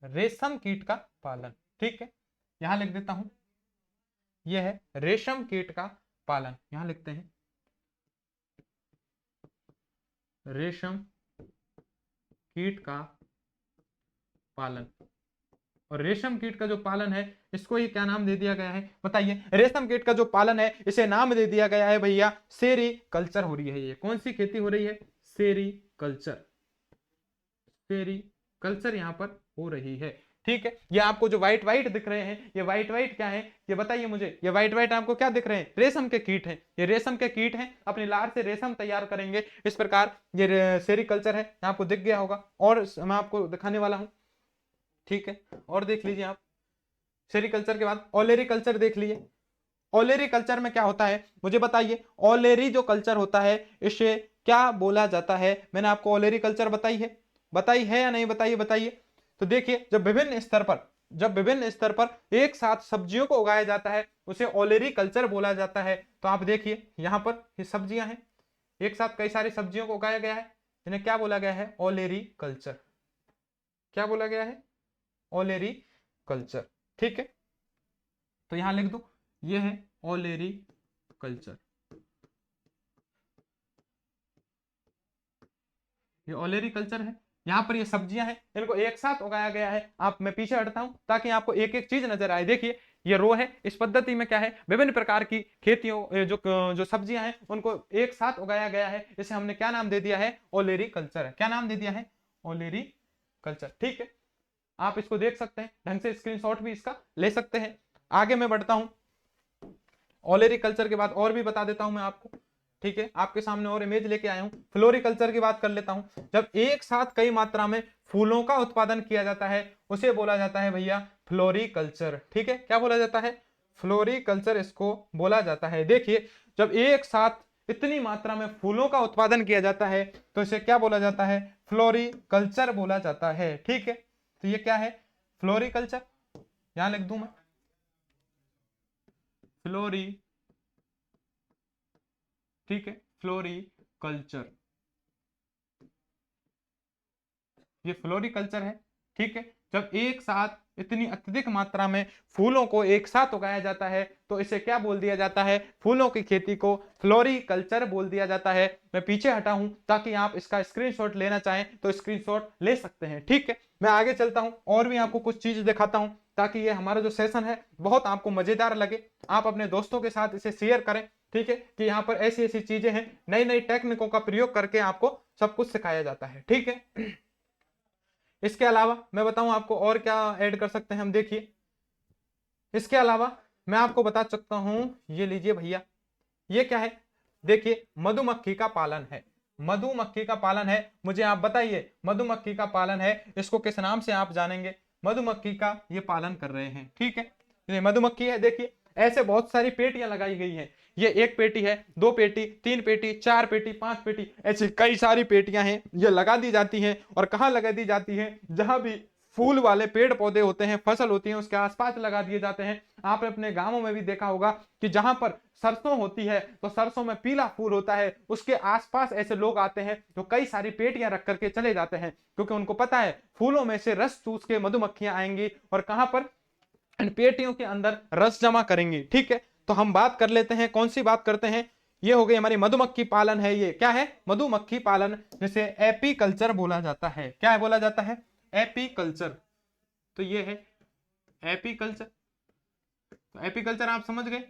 रेशम कीट का पालन, ठीक है। यहां लिख देता हूं, यह है रेशम कीट का पालन, यहां लिखते हैं रेशम कीट का पालन। और रेशम कीट का जो पालन है इसको ये क्या नाम दे दिया गया है? बताइए। रेशम कीट का जो पालन है इसे नाम दे दिया गया है भैया सेरीकल्चर हो रही है। ये कौन सी खेती हो रही है? सेरीकल्चर, सेरीकल्चर यहां पर हो रही है, ठीक है। ये आपको जो व्हाइट व्हाइट दिख रहे हैं, ये व्हाइट व्हाइट क्या है? ये बताइए मुझे। ये व्हाइट व्हाइट आपको क्या दिख रहे हैं? रेशम के कीट हैं। ये रेशम के कीट हैं, अपनी लार से रेशम तैयार करेंगे, इस प्रकार ये सेरीकल्चर है। आपको दिख गया होगा और मैं आपको दिखाने वाला हूं, ठीक है। और देख लीजिए आप, सेरीकल्चर के बाद ओलेरीकल्चर देख लीजिए। ओलेरीकल्चर में क्या होता है मुझे बताइए। ओलेरी जो कल्चर होता है इसे क्या बोला जाता है? मैंने आपको ओलेरीकल्चर बताई है या नहीं? बताइए बताइए। तो देखिए जब विभिन्न स्तर पर एक साथ सब्जियों को उगाया जाता है उसे ओलेरीकल्चर बोला जाता है। तो आप देखिए यहां पर ये सब्जियां हैं, एक साथ कई सारी सब्जियों को उगाया गया है, इन्हें क्या बोला गया है? ओलेरीकल्चर। क्या बोला गया है? ओलेरीकल्चर, ठीक है। तो यहां लिख दो, ये है ओलेरीकल्चर। ये ओलेरीकल्चर है। यहां पर ये सब्जियां हैं, इनको एक साथ उगाया गया है। मैं पीछे हटता हूं ताकि आपको एक एक चीज नजर आए। देखिए ये रो है, इस पद्धति में क्या है? विभिन्न प्रकार की खेतियों जो सब्जियां हैं उनको एक साथ उगाया गया है। इसे हमने क्या नाम दे दिया है? ओलेरीकल्चर है। क्या नाम दे दिया है? ओलेरीकल्चर, ठीक है। आप इसको देख सकते हैं, ढंग से स्क्रीनशॉट भी इसका ले सकते हैं। आगे मैं बढ़ता हूं, ओलेरीकल्चर के बाद और भी बता देता हूं मैं आपको, ठीक है। आपके सामने और इमेज लेके आया हूं। फ्लोरीकल्चर की बात कर लेता हूं। जब एक साथ कई मात्रा में फूलों का उत्पादन किया जाता है उसे बोला जाता है भैया फ्लोरीकल्चर, ठीक है। क्या बोला जाता है? फ्लोरीकल्चर इसको बोला जाता है। देखिए जब एक साथ इतनी मात्रा में फूलों का उत्पादन किया जाता है तो इसे क्या बोला जाता है? फ्लोरीकल्चर बोला जाता है, ठीक है। तो ये क्या है? फ्लोरीकल्चर। यहां लिख दूं मैं फ्लोरी, ठीक है, फ्लोरीकल्चर। ये फ्लोरीकल्चर है, ठीक है। जब एक साथ इतनी अत्यधिक मात्रा में फूलों को एक साथ उगाया जाता है तो इसे क्या बोल दिया जाता है? फूलों की खेती को फ्लोरीकल्चर बोल दिया जाता है। मैं पीछे हटा हूं ताकि आप इसका स्क्रीनशॉट लेना चाहें तो स्क्रीनशॉट ले सकते हैं, ठीक है। मैं आगे चलता हूं और भी आपको कुछ चीज दिखाता हूं ताकि ये हमारा जो सेशन है बहुत आपको मजेदार लगे। आप अपने दोस्तों के साथ इसे शेयर करें, ठीक है, कि यहाँ पर ऐसी ऐसी चीजें हैं, नई नई टेक्निकों का प्रयोग करके आपको सब कुछ सिखाया जाता है, ठीक है। इसके अलावा मैं बताऊं आपको और क्या ऐड कर सकते हैं हम। देखिए इसके अलावा मैं आपको बता सकता हूं, ये लीजिए भैया, ये क्या है? देखिए मधुमक्खी का पालन है। मधुमक्खी का पालन है। मुझे आप बताइए मधुमक्खी का पालन है, इसको किस नाम से आप जानेंगे? मधुमक्खी का ये पालन कर रहे हैं, ठीक है। ये मधुमक्खी है। देखिए ऐसे बहुत सारी पेटियां लगाई गई हैं। ये एक पेटी है, दो पेटी, तीन पेटी, चार पेटी, पांच पेटी, ऐसी कई सारी पेटियां हैं। ये लगा दी जाती हैं और कहां लगा दी जाती हैं? जहां भी फूल वाले पेड़ पौधे होते हैं, फसल होती है, उसके आसपास लगा दिए जाते हैं। आपने अपने गांवों में भी देखा होगा कि जहां पर सरसों होती है तो सरसों में पीला फूल होता है, उसके आसपास ऐसे लोग आते हैं जो कई सारी पेटियां रख करके चले जाते हैं, क्योंकि उनको पता है फूलों में से रस चूस के मधुमक्खियां आएंगी और कहां पर? इन पेटियों के अंदर रस जमा करेंगी, ठीक है। तो हम बात कर लेते हैं, कौन सी बात करते हैं? ये हो गई हमारी मधुमक्खी पालन है। ये क्या है? मधुमक्खी पालन, जिसे एपीकल्चर बोला जाता है। क्या है बोला जाता है? एपीकल्चर। तो ये है एपीकल्चर। तो एपीकल्चर आप समझ गए,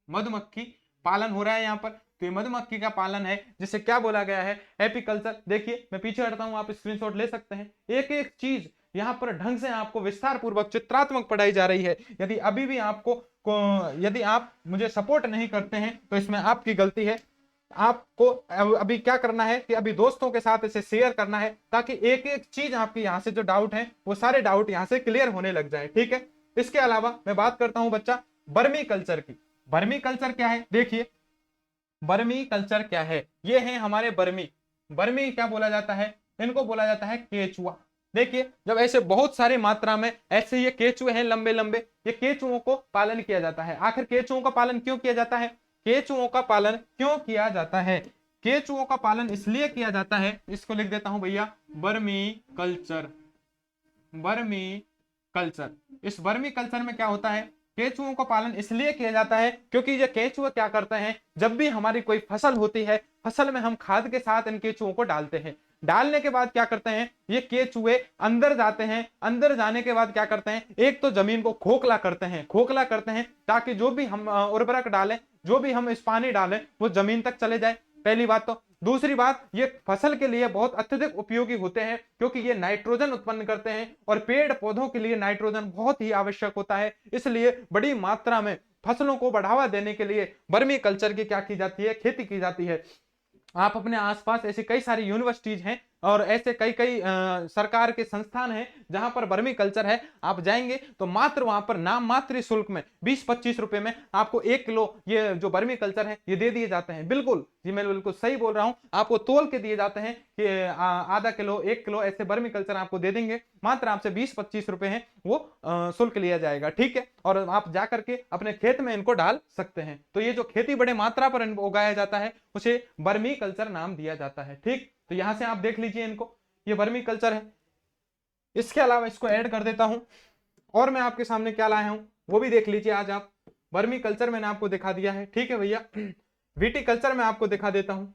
मधुमक्खी पालन हो रहा है यहाँ पर। तो ये मधुमक्खी का पालन है जिसे क्या बोला गया है? एपीकल्चर। देखिए मैं पीछे हटता हूं, आप स्क्रीनशॉट ले सकते हैं। एक एक चीज यहाँ पर ढंग से आपको विस्तार पूर्वक चित्रात्मक पढ़ाई जा रही है। यदि अभी भी यदि आप मुझे सपोर्ट नहीं करते हैं तो इसमें आपकी गलती है। आपको अभी क्या करना है कि अभी दोस्तों के साथ इसे शेयर करना है, ताकि एक एक चीज आपके यहाँ से जो डाउट है वो सारे डाउट यहाँ से क्लियर होने लग जाए, ठीक है। इसके अलावा मैं बात करता हूं बच्चा बर्मी कल्चर की। बर्मी कल्चर क्या है, देखिए बर्मी कल्चर क्या है, ये है हमारे बर्मी। बर्मी क्या बोला जाता है, इनको बोला जाता है केचुआ। देखिए जब ऐसे बहुत सारी मात्रा में ऐसे ये केचुए हैं लंबे लंबे, ये केचुओं को पालन किया जाता है। आखिर केचुओं का पालन क्यों किया जाता है, केचुओं का पालन क्यों किया जाता है, केचुओं का पालन इसलिए किया जाता है, इसको लिख देता हूं भैया बर्मी कल्चर। बर्मी कल्चर, इस बर्मी कल्चर में क्या होता है, केचुओं का पालन इसलिए किया जाता है क्योंकि ये केचुए क्या करते हैं, जब भी हमारी कोई फसल होती है, फसल में हम खाद के साथ इन केचुओं को डालते हैं। डालने के बाद क्या करते हैं, ये केचुए अंदर जाते हैं, अंदर जाने के बाद क्या करते हैं, एक तो जमीन को खोखला करते हैं, खोखला करते हैं ताकि जो भी हम उर्वरक डालें, जो भी हम इस पानी डालें वो जमीन तक चले जाए, पहली बात तो। दूसरी बात, ये फसल के लिए बहुत अत्यधिक उपयोगी होते हैं क्योंकि ये नाइट्रोजन उत्पन्न करते हैं और पेड़ पौधों के लिए नाइट्रोजन बहुत ही आवश्यक होता है, इसलिए बड़ी मात्रा में फसलों को बढ़ावा देने के लिए वर्मी कल्चर की क्या की जाती है, खेती की जाती है। आप अपने आसपास ऐसी कई सारी यूनिवर्सिटीज हैं और ऐसे कई कई सरकार के संस्थान हैं जहां पर वर्मी कल्चर है। आप जाएंगे तो मात्र वहां पर नाम मात्र शुल्क में 20-25 रुपए में आपको 1 किलो ये जो वर्मी कल्चर है ये दे दिए जाते हैं। बिल्कुल जी, मैं बिल्कुल सही बोल रहा हूं, आपको तोल के दिए जाते हैं कि आधा किलो 1 किलो ऐसे वर्मी कल्चर आपको दे देंगे, मात्र आपसे 20-25 रुपए हैं वो शुल्क लिया जाएगा, ठीक है। और आप जाकर के अपने खेत में इनको डाल सकते हैं। तो ये जो खेती बड़े मात्रा पर उगाया जाता है उसे वर्मी कल्चर नाम दिया जाता है, ठीक। तो यहां से आप देख लीजिए इनको, ये वर्मी कल्चर है। इसके अलावा इसको ऐड कर देता हूं और मैं आपके सामने क्या लाया हूं वो भी देख लीजिए आज आप। वर्मी कल्चर मैंने आपको दिखा दिया है, ठीक है भैया। वीटी कल्चर मैं आपको दिखा देता हूं।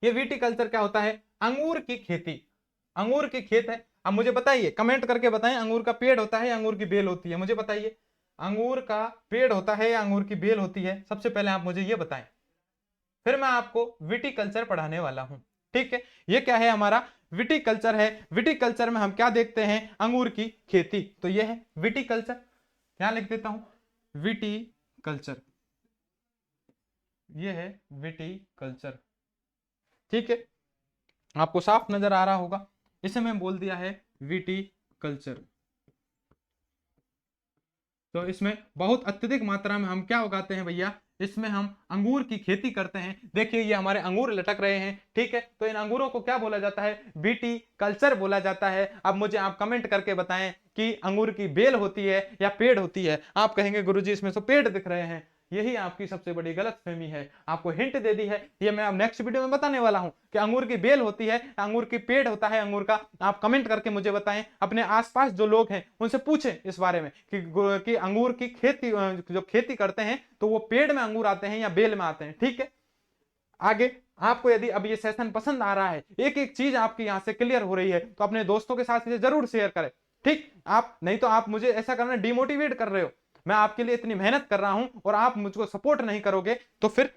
ये वीटी कल्चर क्या होता है, अंगूर की खेती। अंगूर की खेत है। अब मुझे बताइए, कमेंट करके बताएं, अंगूर का पेड़ होता है या अंगूर की बेल होती है, मुझे बताइए। अंगूर का पेड़ होता है या अंगूर की बेल होती है, सबसे पहले आप मुझे ये बताएं, फिर मैं आपको विटिकल्चर पढ़ाने वाला हूं, ठीक है। ये क्या है, हमारा विटिकल्चर है। विटिकल्चर में हम क्या देखते हैं, अंगूर की खेती। तो ये है विटिकल्चर, यहां लिख देता हूं विटिकल्चर, ये है विटिकल्चर, ठीक है। आपको साफ नजर आ रहा होगा, इसे मैं बोल दिया है विटिकल्चर। तो इसमें बहुत अत्यधिक मात्रा में हम क्या उगाते हैं भैया, इसमें हम अंगूर की खेती करते हैं। देखिए ये हमारे अंगूर लटक रहे हैं, ठीक है। तो इन अंगूरों को क्या बोला जाता है, बीटी कल्चर बोला जाता है। अब मुझे आप कमेंट करके बताएं कि अंगूर की बेल होती है या पेड़ होती है। आप कहेंगे गुरुजी इसमें तो पेड़ दिख रहे हैं, यही आपकी सबसे बड़ी गलतफहमी है। आपको हिंट दे दी है, ये मैं अब नेक्स्ट वीडियो में बताने वाला हूं कि अंगूर की बेल होती है, अंगूर की पेड़ होता है अंगूर का। आप कमेंट करके मुझे बताएं, अपने आसपास जो लोग हैं उनसे पूछें इस बारे में कि अंगूर की खेती जो खेती करते हैं तो वो पेड़ में अंगूर आते हैं या बेल में आते हैं, ठीक है। आगे आपको यदि अब ये सेशन पसंद आ रहा है, एक एक चीज आपकी यहां से क्लियर हो रही है, तो अपने दोस्तों के साथ इसे जरूर शेयर करें, ठीक। आप नहीं तो आप मुझे ऐसा करना डिमोटिवेट कर रहे हो। मैं आपके लिए इतनी मेहनत कर रहा हूं और आप मुझको सपोर्ट नहीं करोगे तो फिर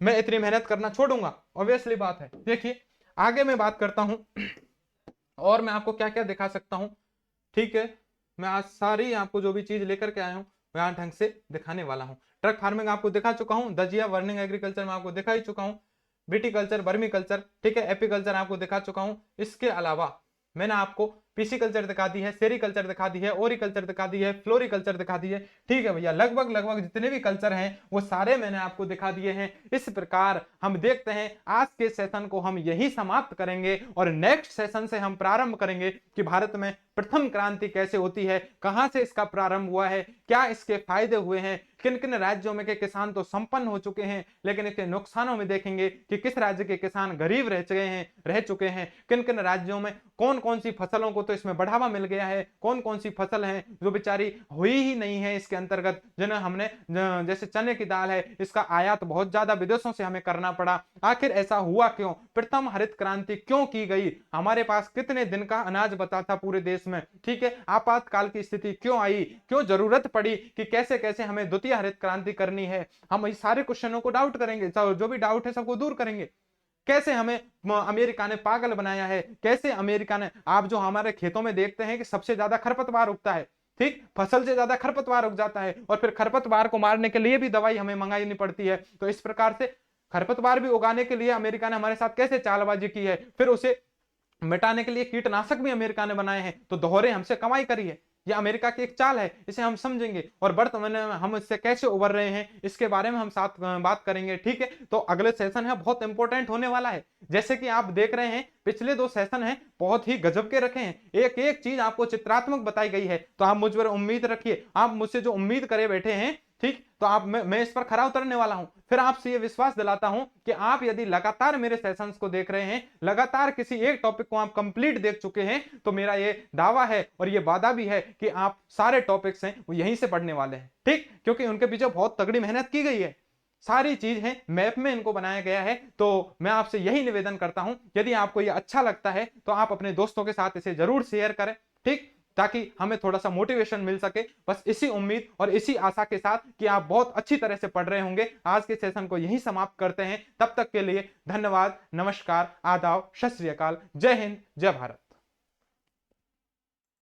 मैं इतनी मेहनत करना छोड़ूंगा, ऑब्वियसली बात है। देखिए आगे मैं बात करता हूं और मैं आपको क्या क्या दिखा सकता हूं, ठीक है। मैं आज सारी आपको जो भी चीज लेकर के आया हूं मैं ढंग से दिखाने वाला हूं। ट्रक फार्मिंग आपको दिखा चुका हूं, दजिया वर्निंग एग्रीकल्चर में आपको दिखा ही चुका हूं, विटिकल्चर, वर्मी कल्चर, ठीक है, एपीकल्चर आपको दिखा चुका हूं। इसके अलावा मैंने आपको पीसी कल्चर दिखा दी है, सेरीकल्चर दिखा दी है, ओरिकल्चर दिखा दी है, फ्लोरिकल्चर दिखा दी है, ठीक है भैया। लगभग जितने भी कल्चर हैं वो सारे मैंने आपको दिखा दिए हैं। इस प्रकार हम देखते हैं आज के सेशन को हम यही समाप्त करेंगे और नेक्स्ट सेशन से हम प्रारंभ करेंगे कि भारत में प्रथम क्रांति कैसे होती है, कहां से इसका प्रारंभ हुआ है, क्या इसके फायदे हुए हैं, किन किन राज्यों में के किसान तो संपन्न हो चुके हैं, लेकिन इसके नुकसानों में देखेंगे कि किस राज्य के किसान गरीब रह चुके हैं, किन किन राज्यों में कौन कौन सी फसलों को तो इसमें बढ़ावा मिल गया है, कौन कौन सी फसल है जो बेचारी हुई ही नहीं है इसके अंतर्गत, जिन्हें हमने जैसे चने की दाल है इसका आयात बहुत ज्यादा विदेशों से हमें करना पड़ा। आखिर ऐसा हुआ क्यों, प्रथम हरित क्रांति क्यों की गई, हमारे पास कितने दिन का अनाज बचा था पूरे देश में, ठीक है। आपातकाल की स्थिति क्यों आई, क्यों जरूरत पड़ी कि कैसे कैसे हमें द्वितीय हरित क्रांति करनी है। हम इस सारे क्वेश्चनों को डाउट करेंगे, जो भी डाउट है सबको दूर करेंगे। कैसे हमें अमेरिका ने पागल बनाया है, कैसे अमेरिका ने, आप जो हमारे खेतों में देखते हैं कि सबसे ज्यादा खरपतवार उगता है, ठीक, फसल से ज्यादा खरपतवार उग जाता है और फिर खरपतवार को मारने के लिए भी दवाई हमें मंगानी पड़ती है। तो इस प्रकार से खरपतवार भी उगाने के लिए अमेरिका ने हमारे साथ कैसे चालबाजी की है, फिर उसे मिटाने के लिए कीटनाशक भी अमेरिका ने बनाए हैं, तो दोहरे हमसे कमाई करी है। यह अमेरिका की एक चाल है, इसे हम समझेंगे और वर्तमान में हम इससे कैसे उबर रहे हैं इसके बारे में हम साथ बात करेंगे। ठीक है, तो अगले सेशन है बहुत इंपॉर्टेंट होने वाला है। जैसे कि आप देख रहे हैं पिछले 2 सेशन हैं बहुत ही गजब के रखे हैं, एक एक चीज आपको चित्रात्मक बताई गई है, तो आप मुझ पर उम्मीद रखिए, आप मुझसे जो उम्मीद करे बैठे हैं, ठीक, तो आप मैं इस पर खरा उतरने वाला हूं। फिर आपसे ये विश्वास दिलाता हूं कि आप यदि लगातार मेरे सेशंस को देख रहे हैं, लगातार किसी एक टॉपिक को आप कंप्लीट देख चुके हैं, तो मेरा ये दावा है और ये वादा भी है कि आप सारे टॉपिक्स हैं वो यहीं से पढ़ने वाले हैं। ठीक, क्योंकि उनके पीछे बहुत तगड़ी मेहनत की गई है, सारी चीज है मैप में इनको बनाया गया है। तो मैं आपसे यही निवेदन करता हूं, यदि आपको ये अच्छा लगता है तो आप अपने दोस्तों के साथ इसे जरूर शेयर करें, ठीक, ताकि हमें थोड़ा सा मोटिवेशन मिल सके। बस इसी उम्मीद और इसी आशा के साथ कि आप बहुत अच्छी तरह से पढ़ रहे होंगे, आज के सेशन को यहीं समाप्त करते हैं। तब तक के लिए धन्यवाद, नमस्कार, आदाब, सत श्री अकाल, जय हिंद, जय भारत।